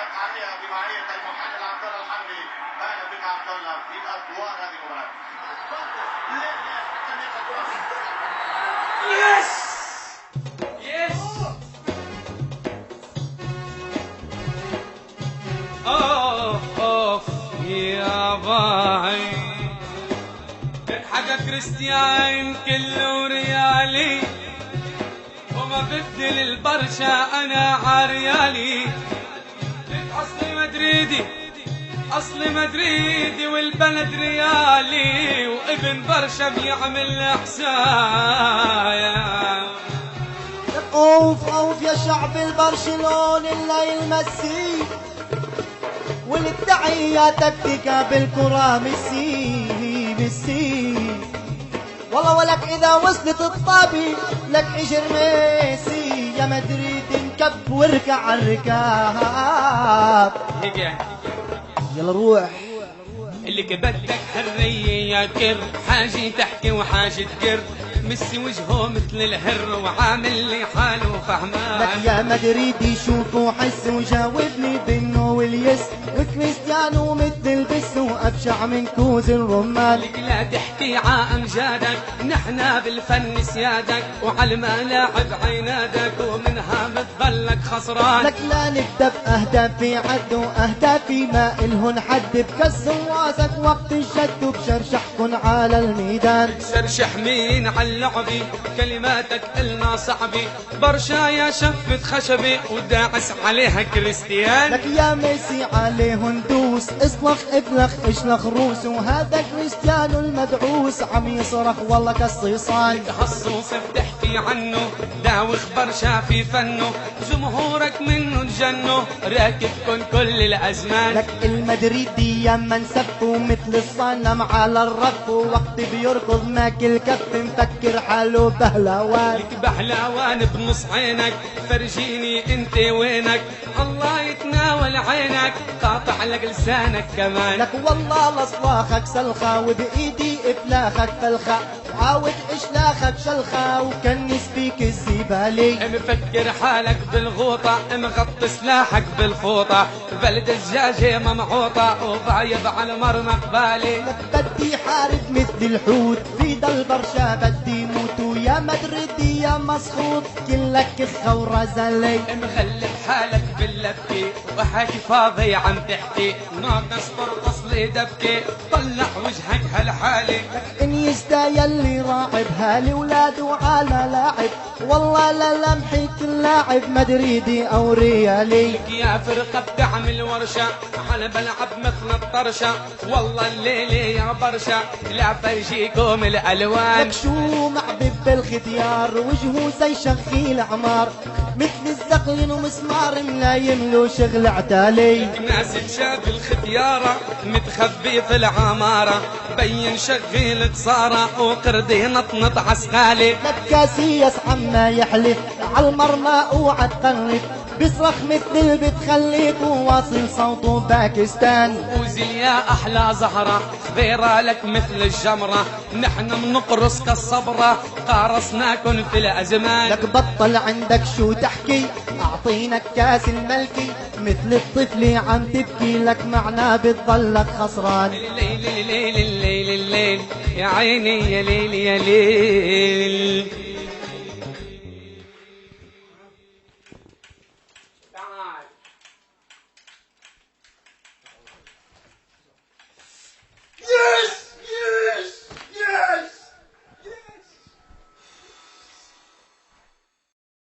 لك عليها بمعية المحلل عبد الله الحربي. اهلا بك عبد الله في ادوار هذه المباراة. يس يس اوف يا باي حاجة كريستيان كله ريالي وما بدل البرشا انا عريالي اصلي مدريدي والبلد ريالي وابن برشا بيعمل احسايا. اوف يا شعب البرشلوني اللي يمسي والتحية تكتيكا بالكرة ميسي والله ولك اذا وصلت الطابي لك اجر ميسي يا مدريد انكب واركع عالركاب. هيك يعني يلا روح اللي بدك حرية يا كر حاجة تحكي وحاجة تقر ميسي وجهه مثل الهر وعامل لي حاله فهمان. لك يا مدريدي شوف وحس وجاوبني بالنو واليس وكريستيانو مثل البس وابشع من كوز الرمان. لك لا تحكي ع امجادك نحنا بالفن سيادك وعلى الملاعب عينادك ومنها بتضلك خسران. لك لا نبدا باهدافي عد واهدافي ما الهن حد بكسر راسك وقت الجد وبشرشحكن على الميدان. شرشح مين على اللعبي كلماتك إلنا صعبي برشا يا شفت خشبي وداعس عليها كريستيان. لك يا ميسي عليهن دوس اصلخ ابلخ اشلخ روس وهذا كريستيانو المدعوس عم يصرخ والله كالصيصان. هالصوص بتحكي عنه داوخ برشا في فنه جمهورك منه تجنه راكبكن كل الازمان. لك المدريدي يا من سفوا مثل الصنم على الرف ووقت بيركض ماكل كف مفكر حاله بهلوان. لك بهلوان بنص عينك فرجيني انت وينك الله يتناول عينك قاطع لك لسانك كمان. لك والله لصلاخك سلخة وبايدي افلاخك فلخة وعاود اشلاخك شلخة وكنس فيك الزبالي. مفكر حالك بالغوطة مغطي سلاحك بالفوطة بلد الدجاجة ممعوطة وضايب على مرمى قبالي. لك بدي حارب مثل الحوت في ضل برشا بدي موت يا مدريدي يا مسخوط كلك خا ورزالي. مغلب حالك باللبكي وحكي فاضي عم تحكي ناقص ترقص لي دبكي طلع وجهك هالحالي. انيستا يلي راعب هالي ولاده على لاعب والله لا لمحي اللاعب مدريدي او ريالي. لك يا فرقة بتعمل ورشة على بلعب مثل الطرشة والله الليلة يا برشا لا فرجيكم الالوان. لك شو معبب بالختيار وجهه زي شغيل عمار مثل الزقين ومسمار ملايم له شغل عتالي. لك ناس تشاف الختيارة متخبي في العمارة بين شغيل تصارة وقردي نطنط عسقالي. لك كاسياس عما يحلف عالمرمى اوعى تقرب بيصرخ مثل البت خليك وواصل صوته باكستان. وزل يا احلى زهرة خبيرة لك مثل الجمرة نحن منقرص كالصبرة قارصناكن في الازمان. لك بطل عندك شو تحكي اعطينا الكاس الملكي مثل الطفل عم تبكي لك معنا بتضلك خسران. الليل الليل الليل الليل يا عيني يا ليل يا ليل. تعال